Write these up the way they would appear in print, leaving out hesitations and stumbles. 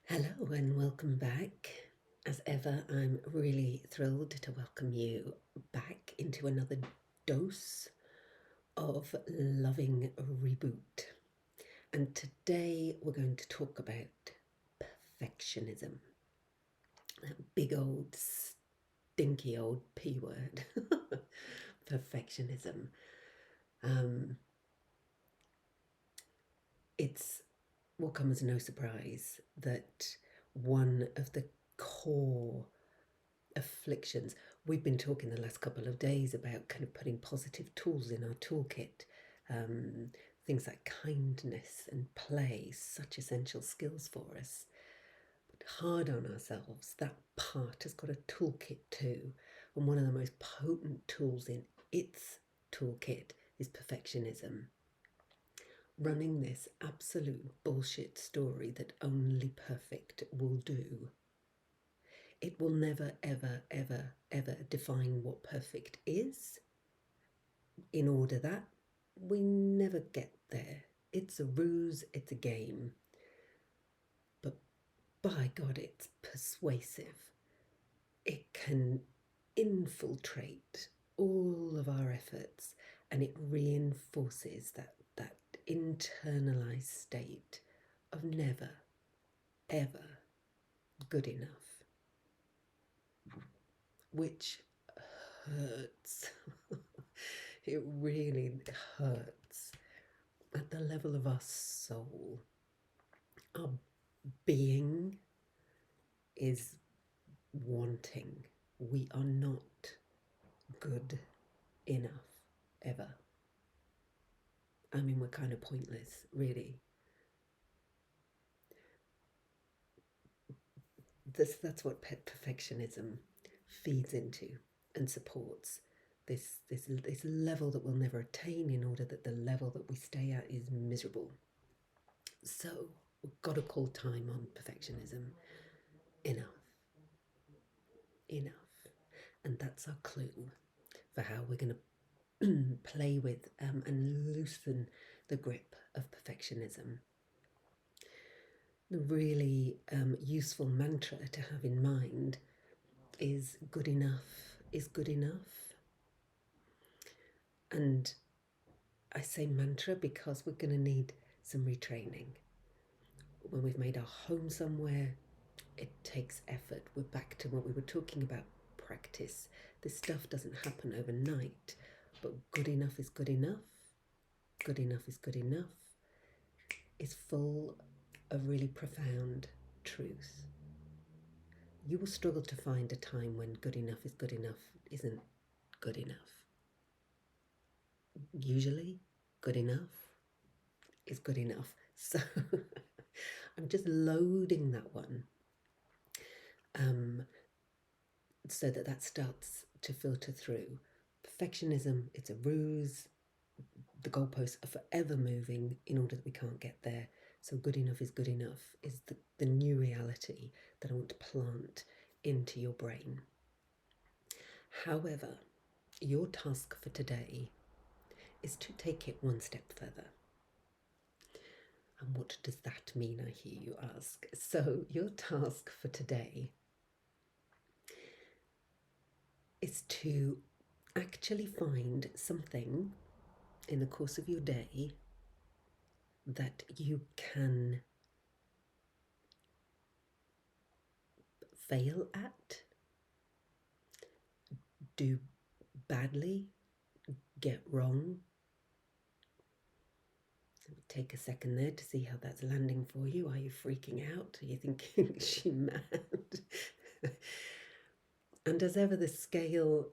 Hello and welcome back. As ever, I'm really thrilled to welcome you back into another dose of loving Reboot. And today we're going to talk about perfectionism. That big old, stinky old P word. Perfectionism. It's will come as no surprise that one of the core afflictions. We've been talking the last couple of days about kind of putting positive tools in our toolkit. Um, Things like kindness and play, such essential skills for us. But hard on ourselves, that part has got a toolkit too. And one of the most potent tools in its toolkit is perfectionism. Running this absolute bullshit story that only perfect will do. It will never, ever, ever, ever define what perfect is, in order that we never get there. It's a ruse, it's a game. But by God, it's persuasive. It can infiltrate all of our efforts and it reinforces that internalized state of never, ever good enough, which hurts. It really hurts at the level of our soul. Our being is wanting. We are not good enough, ever. I mean, we're kind of pointless, really. That's what perfectionism feeds into and supports. This level that we'll never attain, in order that the level that we stay at is miserable. So we've got to call time on perfectionism. Enough. Enough. And that's our clue for how we're going to play with and loosen the grip of perfectionism. The really useful mantra to have in mind is good enough is good enough. And I say mantra because we're going to need some retraining. When we've made our home somewhere, it takes effort. We're back to what we were talking about, practice. This stuff doesn't happen overnight, but good enough is good enough. Good enough is good enough is full of really profound truth. You will struggle to find a time when good enough is good enough isn't good enough. Usually, good enough is good enough. So I'm just loading that one so that starts to filter through. Perfectionism, it's a ruse. The goalposts are forever moving in order that we can't get there. So good enough is good enough is the new reality that I want to plant into your brain. However, your task for today is to take it one step further. And what does that mean, I hear you ask? So your task for today is to actually find something in the course of your day that you can fail at, do badly, get wrong. Take a second there to see how that's landing for you. Are you freaking out? Are you thinking, is she mad? And as ever, the scale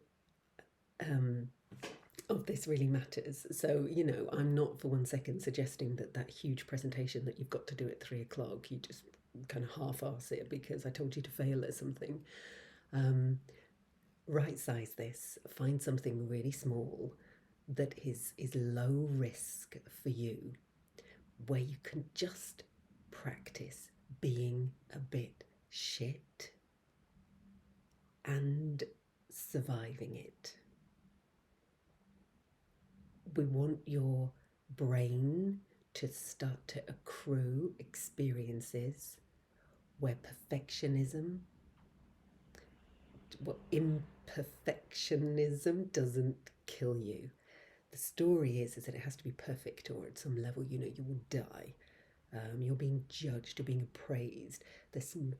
of this really matters. So, I'm not for 1 second suggesting that huge presentation that you've got to do at 3 o'clock, you just kind of half-arse it because I told you to fail at something. Right size this, find something really small that is low risk for you, where you can just practice being a bit shit and surviving it. We want your brain to start to accrue experiences where perfectionism, imperfectionism doesn't kill you. The story is that it has to be perfect, or at some level, you will die. You're being judged, you're being appraised. There's some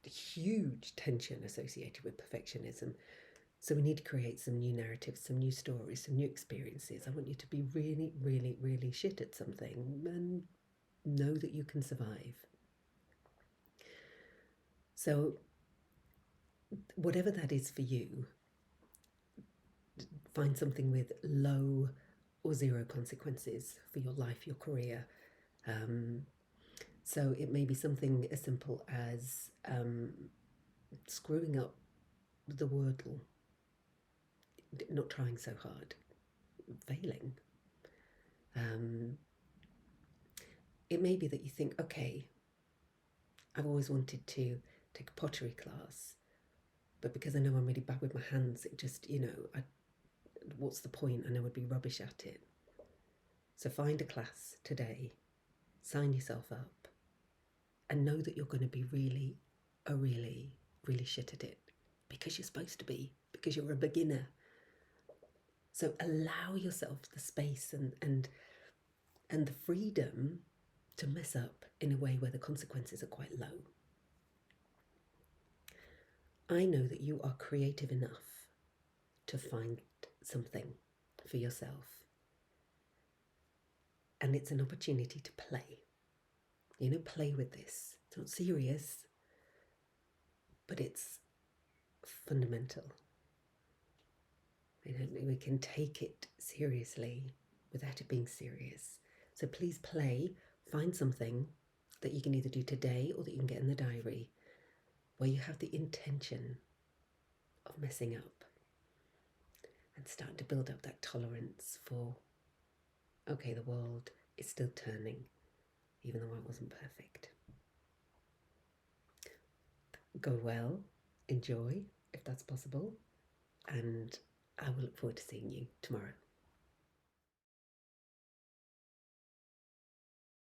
huge tension associated with perfectionism. So we need to create some new narratives, some new stories, some new experiences. I want you to be really, really, really shit at something and know that you can survive. So whatever that is for you, find something with low or zero consequences for your life, your career. So it may be something as simple as screwing up the wordle, not trying so hard, failing. It may be that you think, okay, I've always wanted to take a pottery class, but because I know I'm really bad with my hands, it just, what's the point? I know I'd be rubbish at it. So find a class today, sign yourself up, and know that you're going to be really, really shit at it because you're supposed to be, because you're a beginner. So allow yourself the space and the freedom to mess up in a way where the consequences are quite low. I know that you are creative enough to find something for yourself. And it's an opportunity to play. Play with this. It's not serious, but it's fundamental. We can take it seriously without it being serious. So please play, find something that you can either do today or that you can get in the diary where you have the intention of messing up and start to build up that tolerance for, okay, the world is still turning, even though I wasn't perfect. Go well, enjoy, if that's possible, and I will look forward to seeing you tomorrow.